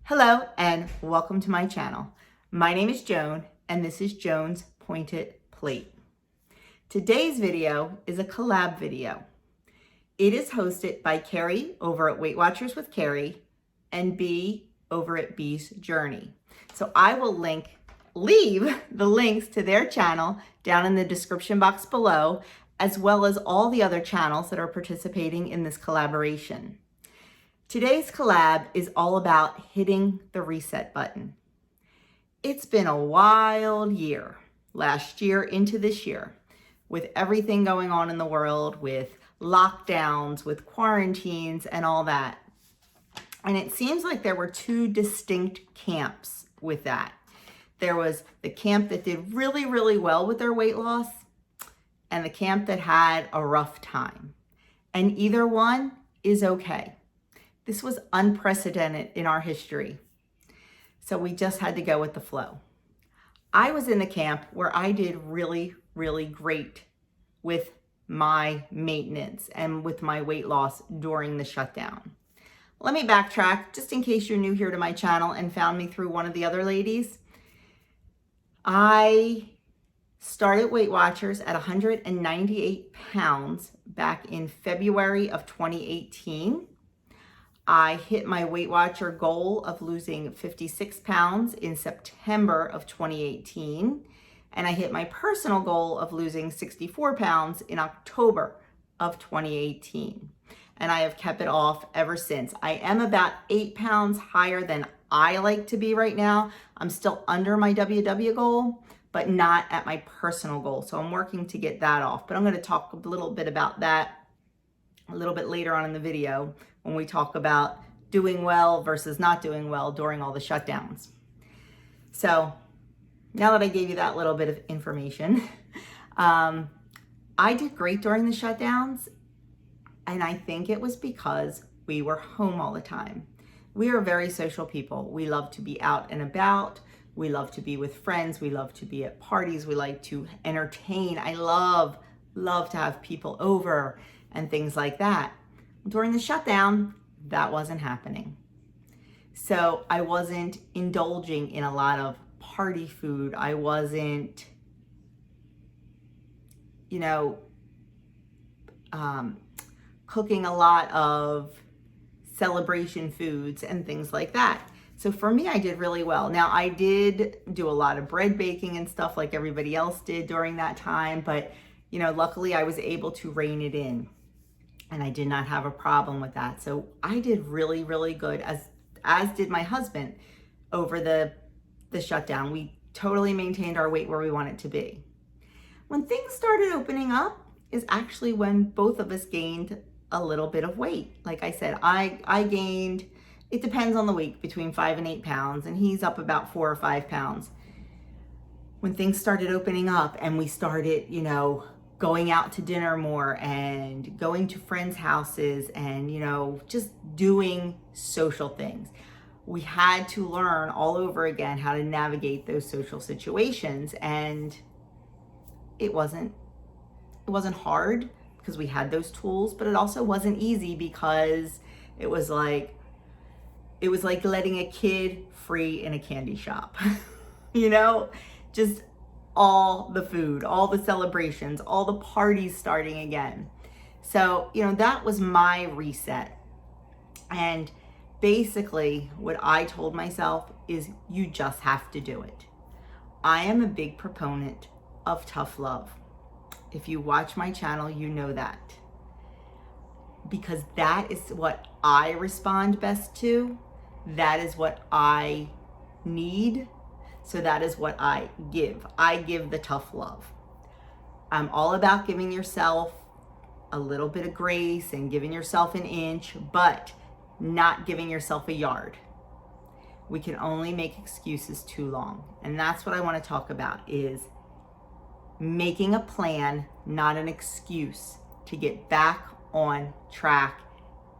Hello and welcome to my channel. My name is Joan and this is Joan's Pointed Plate. Today's video is a collab video. It is hosted by Carrie over at Weight Watchers with Carrie and Bee over at Bee's Journey. So I will leave the links to their channel down in the description box below, as well as all the other channels that are participating in this collaboration. Today's collab is all about hitting the reset button. It's been a wild year, last year into this year, with everything going on in the world, with lockdowns, with quarantines and all that. And it seems like there were two distinct camps with that. There was the camp that did really, really well with their weight loss and the camp that had a rough time. And either one is okay. This was unprecedented in our history. So we just had to go with the flow. I was in the camp where I did really, really great with my maintenance and with my weight loss during the shutdown. Let me backtrack just in case you're new here to my channel and found me through one of the other ladies. I started Weight Watchers at 198 pounds back in February of 2018. I hit my Weight Watcher goal of losing 56 pounds in September of 2018. And I hit my personal goal of losing 64 pounds in October of 2018. And I have kept it off ever since. I am about 8 pounds higher than I like to be right now. I'm still under my WW goal, but not at my personal goal. So I'm working to get that off. But I'm going to talk a little bit about that a little bit later on in the video when we talk about doing well versus not doing well during all the shutdowns. So now that I gave you that little bit of information, I did great during the shutdowns. And I think it was because we were home all the time. We are very social people. We love to be out and about. We love to be with friends. We love to be at parties. We like to entertain. I love to have people over and things like that. During the shutdown, that wasn't happening. So I wasn't indulging in a lot of party food. I wasn't, cooking a lot of celebration foods and things like that. So for me, I did really well. Now, I did do a lot of bread baking and stuff like everybody else did during that time, but luckily I was able to rein it in and I did not have a problem with that. So I did really, really good, as did my husband over the shutdown. We totally maintained our weight where we want it to be. When things started opening up is actually when both of us gained a little bit of weight. Like I said, I gained, it depends on the week, between 5 and 8 pounds, and he's up about 4 or 5 pounds. When things started opening up and we started, going out to dinner more and going to friends' houses and, just doing social things, we had to learn all over again how to navigate those social situations. And it wasn't hard because we had those tools, but it also wasn't easy because it was like letting a kid free in a candy shop, just all the food, all the celebrations, all the parties starting again. So, that was my reset. And basically what I told myself is you just have to do it. I am a big proponent of tough love. If you watch my channel, you know that. Because that is what I respond best to. That is what I need. So that is what I give. I give the tough love. I'm all about giving yourself a little bit of grace and giving yourself an inch, but not giving yourself a yard. We can only make excuses too long. And that's what I want to talk about, is making a plan, not an excuse, to get back on track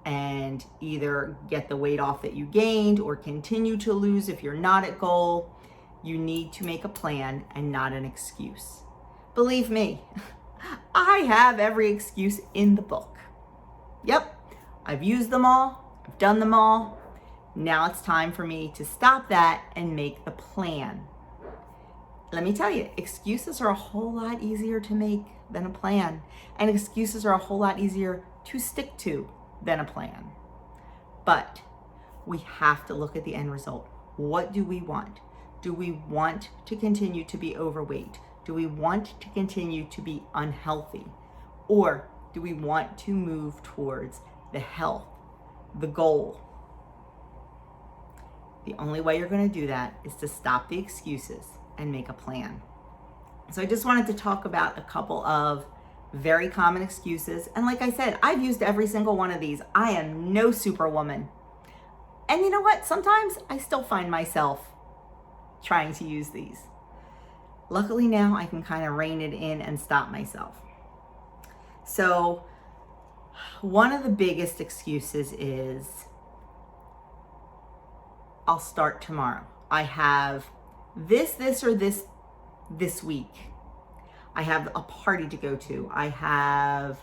and either get the weight off that you gained or continue to lose if you're not at goal. You need to make a plan and not an excuse. Believe me, I have every excuse in the book. Yep, I've used them all, I've done them all, Now it's time for me to stop that and make the plan. Let me tell you, excuses are a whole lot easier to make than a plan. And excuses are a whole lot easier to stick to than a plan. But we have to look at the end result. What do we want? Do we want to continue to be overweight? Do we want to continue to be unhealthy? Or do we want to move towards the health, the goal? The only way you're going to do that is to stop the excuses and make a plan. So I just wanted to talk about a couple of very common excuses. And like I said, I've used every single one of these. I am no superwoman. And you know what? Sometimes I still find myself trying to use these. Luckily now I can kind of rein it in and stop myself. So one of the biggest excuses is, I'll start tomorrow. I have this or this week. I have a party to go to. I have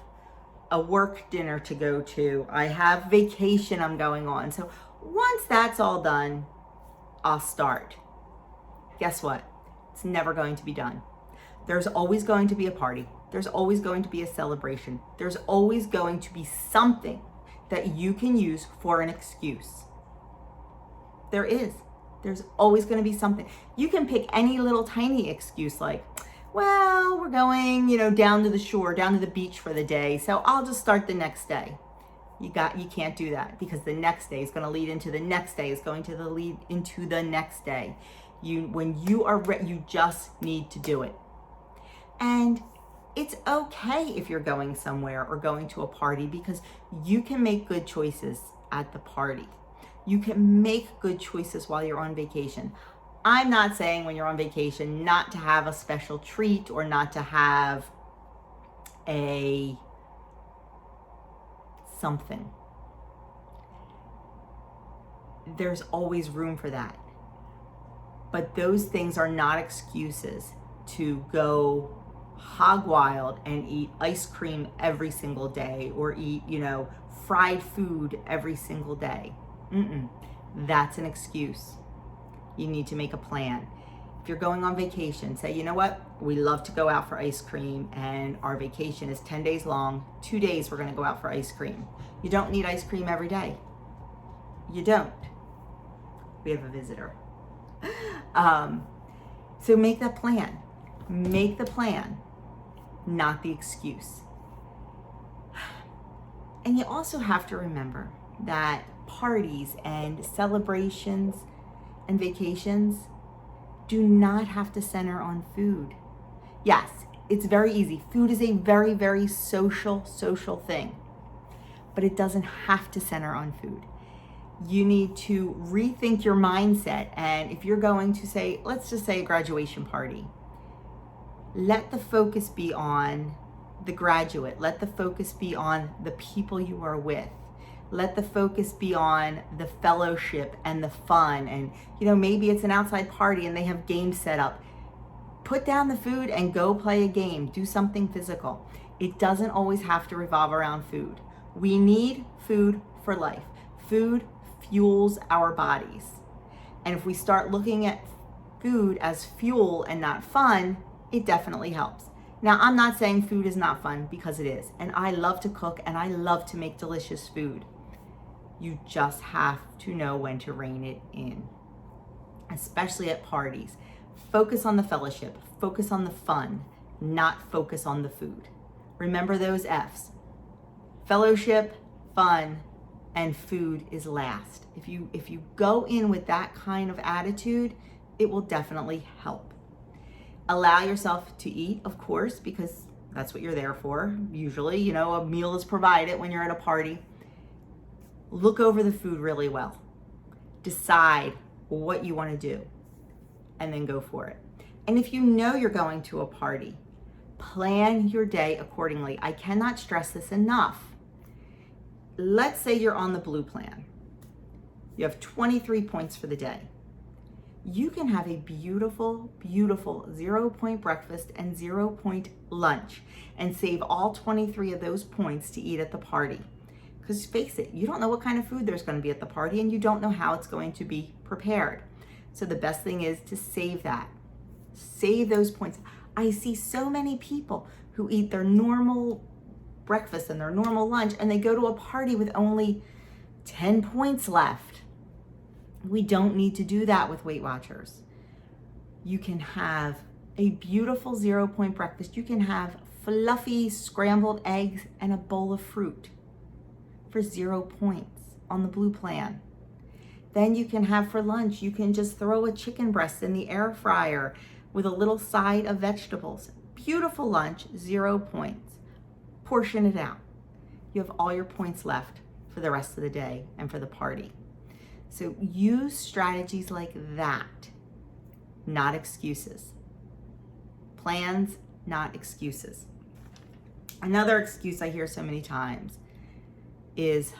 a work dinner to go to. I have vacation I'm going on. So once that's all done, I'll start. Guess what? It's never going to be done. There's always going to be a party. There's always going to be a celebration. There's always going to be something that you can use for an excuse. There is. There's always going to be something. You can pick any little tiny excuse like, well, we're going, down to the shore, down to the beach for the day, so I'll just start the next day. You can't do that, because the next day is going to lead into the next day, is going to lead into the next day. When you are ready, you just need to do it. And it's okay if you're going somewhere or going to a party, because you can make good choices at the party. You can make good choices while you're on vacation. I'm not saying when you're on vacation not to have a special treat or not to have a something. There's always room for that. But those things are not excuses to go hog wild and eat ice cream every single day or eat, fried food every single day. That's an excuse. You need to make a plan. If you're going on vacation, say, you know what? We love to go out for ice cream and our vacation is 10 days long. 2 days we're going to go out for ice cream. You don't need ice cream every day. You don't. We have a visitor. So make that plan. Make the plan, not the excuse. And you also have to remember that parties and celebrations and vacations do not have to center on food. Yes, it's very easy. Food is a very, very social thing, but it doesn't have to center on food. You need to rethink your mindset. And if you're going to say, let's just say a graduation party, let the focus be on the graduate. Let the focus be on the people you are with. Let the focus be on the fellowship and the fun. And, maybe it's an outside party and they have games set up. Put down the food and go play a game. Do something physical. It doesn't always have to revolve around food. We need food for life. Food fuels our bodies. And if we start looking at food as fuel and not fun, it definitely helps. Now, I'm not saying food is not fun, because it is. And I love to cook and I love to make delicious food. You just have to know when to rein it in, especially at parties. Focus on the fellowship, focus on the fun, not focus on the food. Remember those F's. Fellowship, fun, and food is last. If you go in with that kind of attitude, it will definitely help. Allow yourself to eat, of course, because that's what you're there for. Usually, a meal is provided when you're at a party. Look over the food really well. Decide what you want to do and then go for it. And if you know you're going to a party, plan your day accordingly. I cannot stress this enough. Let's say you're on the blue plan. You have 23 points for the day. You can have a beautiful, beautiful 0-point breakfast and 0-point lunch and save all 23 of those points to eat at the party. Because face it, you don't know what kind of food there's going to be at the party, and you don't know how it's going to be prepared. So the best thing is to save that. Save those points. I see so many people who eat their normal breakfast and their normal lunch, and they go to a party with only 10 points left. We don't need to do that with Weight Watchers. You can have a beautiful 0-point breakfast. You can have fluffy scrambled eggs and a bowl of fruit for 0 points on the blue plan. Then you can have for lunch, you can just throw a chicken breast in the air fryer with a little side of vegetables. Beautiful lunch, 0 points. Portion it out. You have all your points left for the rest of the day and for the party. So use strategies like that, not excuses. Plans, not excuses. Another excuse I hear so many times is,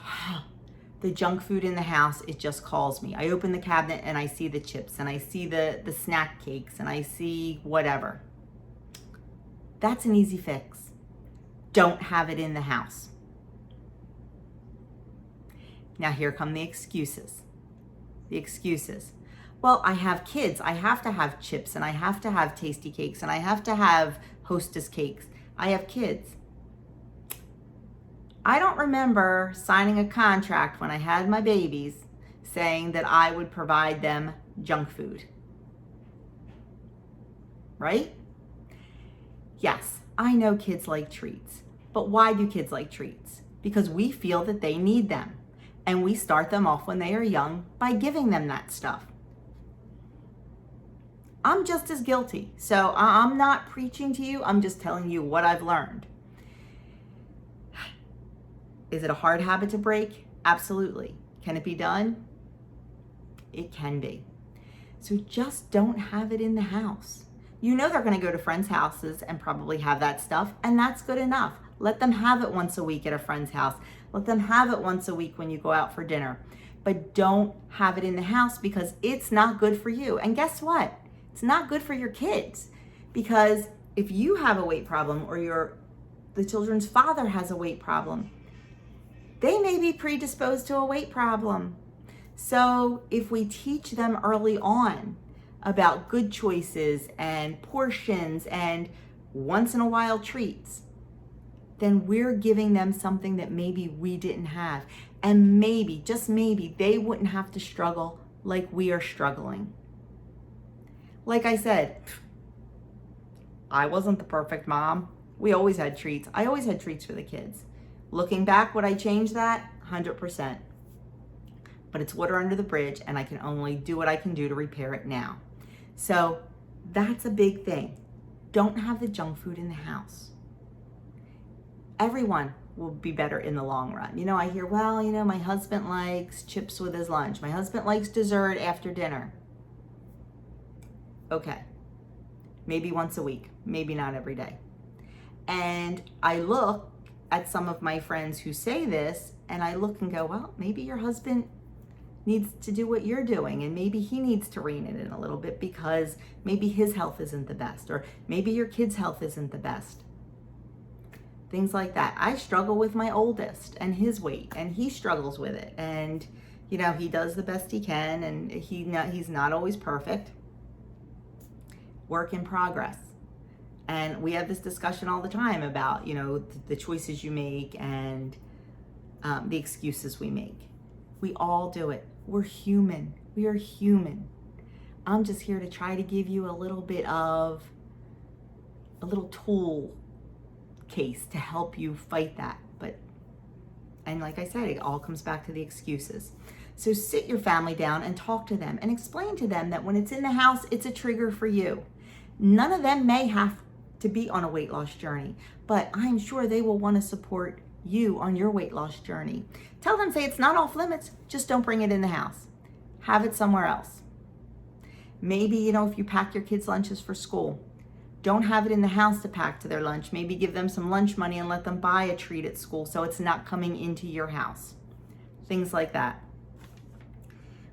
the junk food in the house, it just calls me. I open the cabinet and I see the chips and I see the snack cakes and I see whatever. That's an easy fix. Don't have it in the house. Now here come the excuses. The excuses. Well, I have kids. I have to have chips and I have to have tasty cakes and I have to have Hostess cakes. I have kids. I don't remember signing a contract when I had my babies saying that I would provide them junk food. Right? Yes, I know kids like treats, but why do kids like treats? Because we feel that they need them, and we start them off when they are young by giving them that stuff. I'm just as guilty, so I'm not preaching to you, I'm just telling you what I've learned. Is it a hard habit to break? Absolutely. Can it be done? It can be. So just don't have it in the house. You know they're going to go to friends' houses and probably have that stuff, and that's good enough. Let them have it once a week at a friend's house. Let them have it once a week when you go out for dinner. But don't have it in the house because it's not good for you. And guess what? It's not good for your kids, because if you have a weight problem or the children's father has a weight problem, they may be predisposed to a weight problem. So if we teach them early on about good choices and portions and once in a while treats, then we're giving them something that maybe we didn't have. And maybe, just maybe, they wouldn't have to struggle like we are struggling. Like I said, I wasn't the perfect mom. We always had treats. I always had treats for the kids. Looking back, would I change that? 100%. But it's water under the bridge, and I can only do what I can do to repair it now. So that's a big thing. Don't have the junk food in the house. Everyone will be better in the long run. I hear, well, my husband likes chips with his lunch. My husband likes dessert after dinner. Okay. Maybe once a week, maybe not every day. And I look at some of my friends who say this, and I look and go, well, maybe your husband needs to do what you're doing, and maybe he needs to rein it in a little bit because maybe his health isn't the best, or maybe your kid's health isn't the best. Things like that. I struggle with my oldest and his weight, and he struggles with it. And, he does the best he can, and he's not always perfect. Work in progress. And we have this discussion all the time about, the choices you make and the excuses we make. We all do it. We're human. We are human. I'm just here to try to give you a little tool case to help you fight that. And like I said, it all comes back to the excuses. So sit your family down and talk to them and explain to them that when it's in the house, it's a trigger for you. None of them may have to be on a weight loss journey, but I'm sure they will want to support you on your weight loss journey. Tell them, say it's not off limits, just don't bring it in the house. Have it somewhere else. Maybe, if you pack your kids' lunches for school, don't have it in the house to pack to their lunch. Maybe give them some lunch money and let them buy a treat at school so it's not coming into your house. Things like that.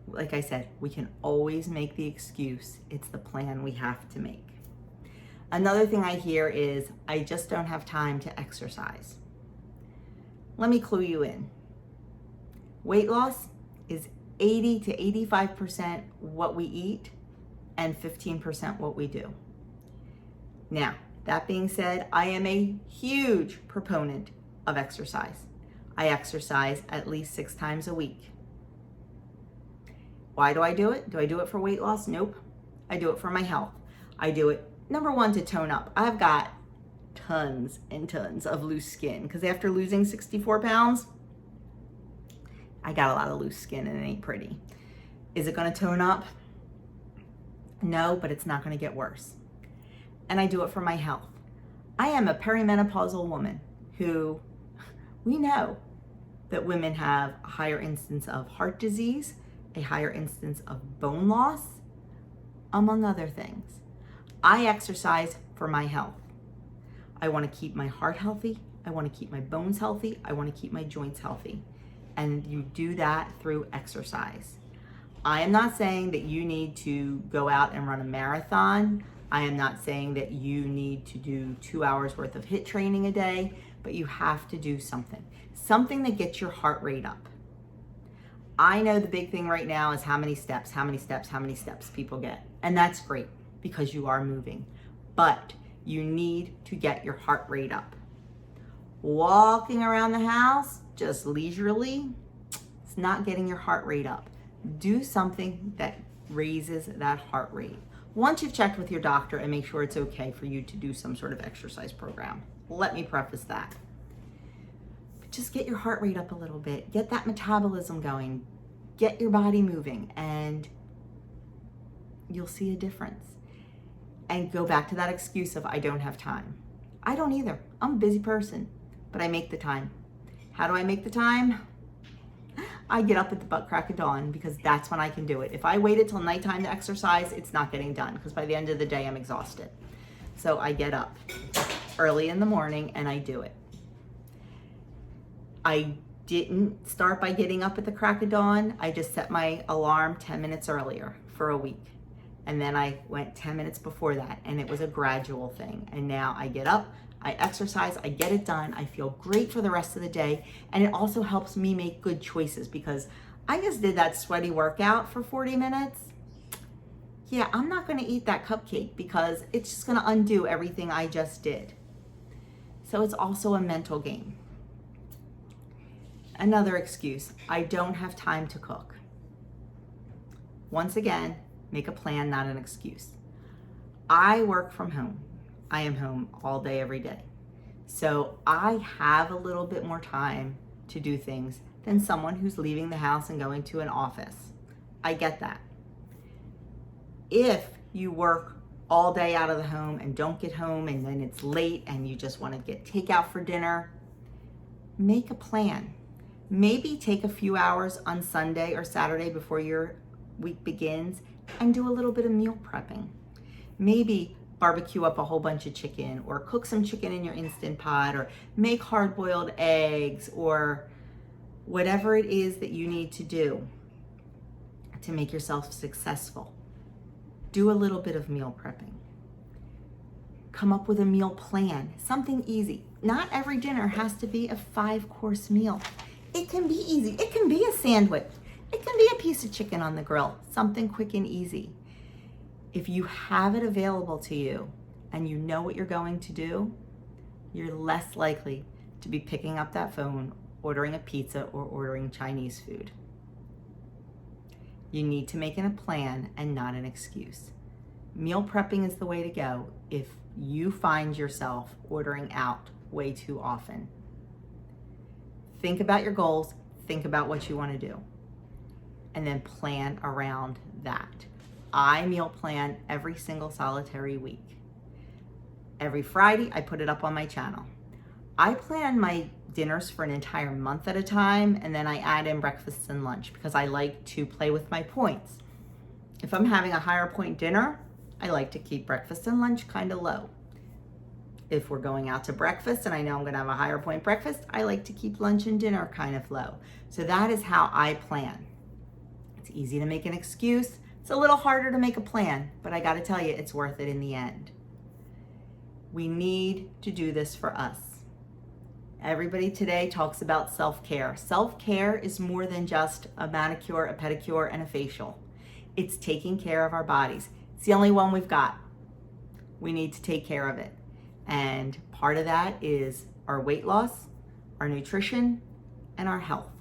Like I said, we can always make the excuse. It's the plan we have to make. Another thing I hear is, I just don't have time to exercise. Let me clue you in. Weight loss is 80 to 85% what we eat and 15% what we do. Now, that being said, I am a huge proponent of exercise. I exercise at least 6 times a week. Why do I do it? Do I do it for weight loss? Nope. I do it for my health. I do it, number one, to tone up. I've got tons and tons of loose skin because after losing 64 pounds, I got a lot of loose skin and it ain't pretty. Is it going to tone up? No, but it's not going to get worse. And I do it for my health. I am a perimenopausal woman who, we know that women have a higher instance of heart disease, a higher instance of bone loss, among other things. I exercise for my health. I want to keep my heart healthy. I want to keep my bones healthy. I want to keep my joints healthy. And you do that through exercise. I am not saying that you need to go out and run a marathon. I am not saying that you need to do 2 hours worth of HIIT training a day, but you have to do something. Something that gets your heart rate up. I know the big thing right now is how many steps people get. And that's great because you are moving. But you need to get your heart rate up. Walking around the house, just leisurely, it's not getting your heart rate up. Do something that raises that heart rate. Once you've checked with your doctor and make sure it's okay for you to do some sort of exercise program. Let me preface that. But just get your heart rate up a little bit. Get that metabolism going. Get your body moving and you'll see a difference. And go back to that excuse of I don't have time. I don't either. I'm a busy person, but I make the time. How do I make the time? I get up at the butt crack of dawn because that's when I can do it. If I waited till nighttime to exercise, it's not getting done because by the end of the day, I'm exhausted. So I get up early in the morning and I do it. I didn't start by getting up at the crack of dawn. I just set my alarm 10 minutes earlier for a week. And then I went 10 minutes before that and it was a gradual thing. And now I get up, I exercise, I get it done, I feel great for the rest of the day. And it also helps me make good choices because I just did that sweaty workout for 40 minutes. Yeah, I'm not gonna eat that cupcake because it's just gonna undo everything I just did. So it's also a mental game. Another excuse, I don't have time to cook. Once again, make a plan, not an excuse. I work from home. I am home all day, every day. So I have a little bit more time to do things than someone who's leaving the house and going to an office. I get that. If you work all day out of the home and don't get home and then it's late and you just want to get takeout for dinner, make a plan. Maybe take a few hours on Sunday or Saturday before your week begins and do a little bit of meal prepping. Maybe barbecue up a whole bunch of chicken or cook some chicken in your Instant Pot or make hard-boiled eggs or whatever it is that you need to do to make yourself successful. Do a little bit of meal prepping. Come up with a meal plan, something easy. Not every dinner has to be a 5-course meal. It can be easy. It can be a sandwich. It can be a piece of chicken on the grill, something quick and easy. If you have it available to you and you know what you're going to do, you're less likely to be picking up that phone, ordering a pizza or ordering Chinese food. You need to make it a plan and not an excuse. Meal prepping is the way to go if you find yourself ordering out way too often. Think about your goals, think about what you want to do, and then plan around that. I meal plan every single solitary week. Every Friday, I put it up on my channel. I plan my dinners for an entire month at a time, and then I add in breakfast and lunch because I like to play with my points. If I'm having a higher point dinner, I like to keep breakfast and lunch kind of low. If we're going out to breakfast and I know I'm gonna have a higher point breakfast, I like to keep lunch and dinner kind of low. So that is how I plan. It's easy to make an excuse. It's a little harder to make a plan, but I gotta tell you, it's worth it in the end. We need to do this for us. Everybody today talks about self-care. Self-care is more than just a manicure, a pedicure, and a facial. It's taking care of our bodies. It's the only one we've got. We need to take care of it. And part of that is our weight loss, our nutrition, and our health.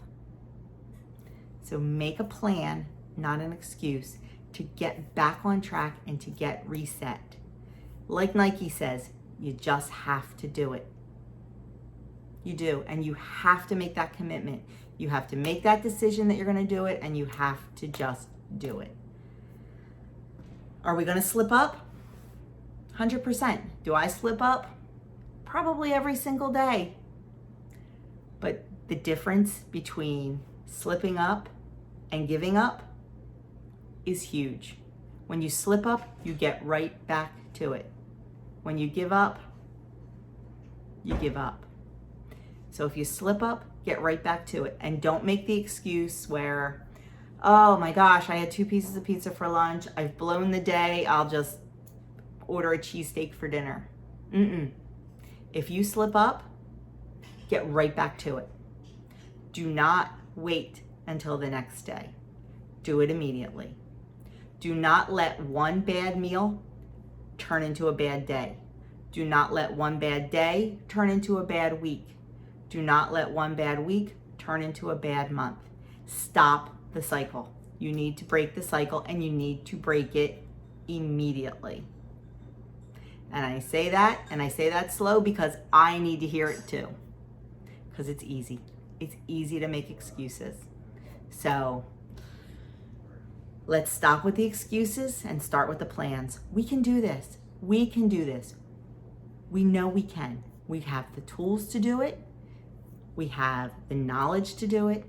So make a plan, not an excuse, to get back on track and to get reset. Like Nike says, you just have to do it. You do, and you have to make that commitment. You have to make that decision that you're going to do it, and you have to just do it. Are we going to slip up? 100%. Do I slip up? Probably every single day. But the difference between slipping up and giving up is huge. When you slip up, you get right back to it. When you give up, you give up. So if you slip up, get right back to it. And don't make the excuse where, oh my gosh, I had 2 pieces of pizza for lunch. I've blown the day. I'll just order a cheesesteak for dinner. If you slip up, get right back to it. Do not wait until the next day. Do it immediately. Do not let one bad meal turn into a bad day. Do not let one bad day turn into a bad week. Do not let one bad week turn into a bad month. Stop the cycle. You need to break the cycle, and you need to break it immediately. And I say that slow because I need to hear it too. Because it's easy. It's easy to make excuses. So let's stop with the excuses and start with the plans. We can do this. We can do this. We know we can. We have the tools to do it. We have the knowledge to do it.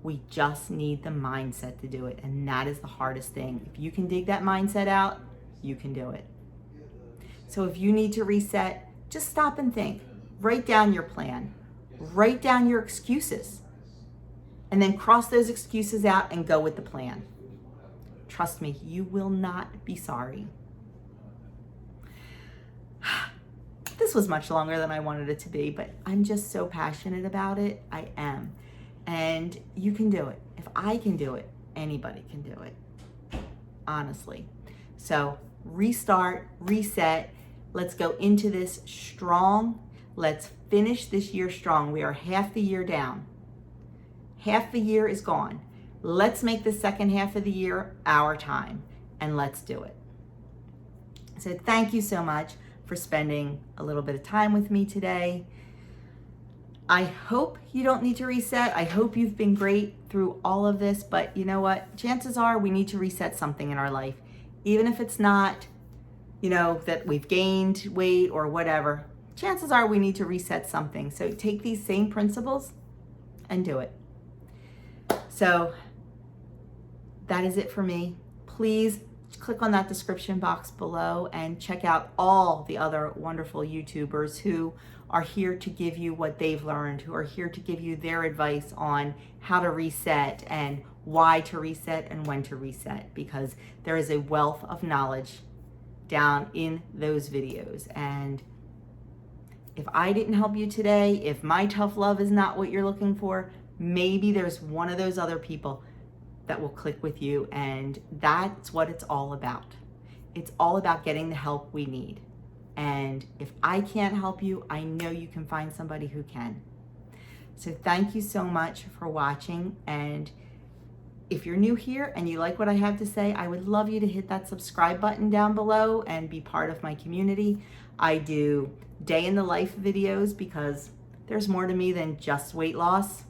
We just need the mindset to do it. And that is the hardest thing. If you can dig that mindset out, you can do it. So if you need to reset, just stop and think. Write down your plan. Write down your excuses. And then cross those excuses out and go with the plan. Trust me, you will not be sorry. This was much longer than I wanted it to be, but I'm just so passionate about it. I am. And you can do it. If I can do it, anybody can do it. Honestly. So restart, reset. Let's go into this strong. Let's finish this year strong. We are half the year down. Half the year is gone. Let's make the second half of the year our time, and let's do it. So thank you so much for spending a little bit of time with me today. I hope you don't need to reset. I hope you've been great through all of this, but you know what? Chances are we need to reset something in our life. Even if it's not, that we've gained weight or whatever, chances are we need to reset something. So take these same principles and do it. So that is it for me. Please click on that description box below and check out all the other wonderful YouTubers who are here to give you what they've learned, who are here to give you their advice on how to reset and why to reset and when to reset, because there is a wealth of knowledge down in those videos. And if I didn't help you today, if my tough love is not what you're looking for, maybe there's one of those other people that will click with you, and that's what it's all about. It's all about getting the help we need. And if I can't help you, I know you can find somebody who can. So thank you so much for watching. And if you're new here and you like what I have to say, I would love you to hit that subscribe button down below and be part of my community. I do day in the life videos because there's more to me than just weight loss.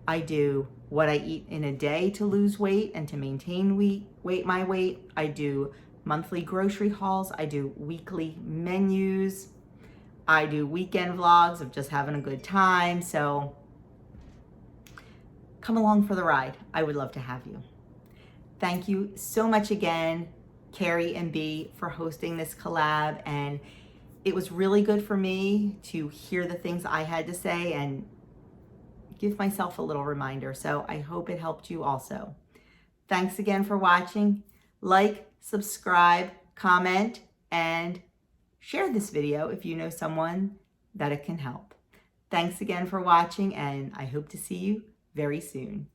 I do what I eat in a day to lose weight and to maintain my weight. I do monthly grocery hauls. I do weekly menus. I do weekend vlogs of just having a good time. So come along for the ride. I would love to have you. Thank you so much again, Carrie and Bee, for hosting this collab. And it was really good for me to hear the things I had to say and give myself a little reminder. So I hope it helped you also. Thanks again for watching. Like, subscribe, comment, and share this video if you know someone that it can help. Thanks again for watching, and I hope to see you very soon.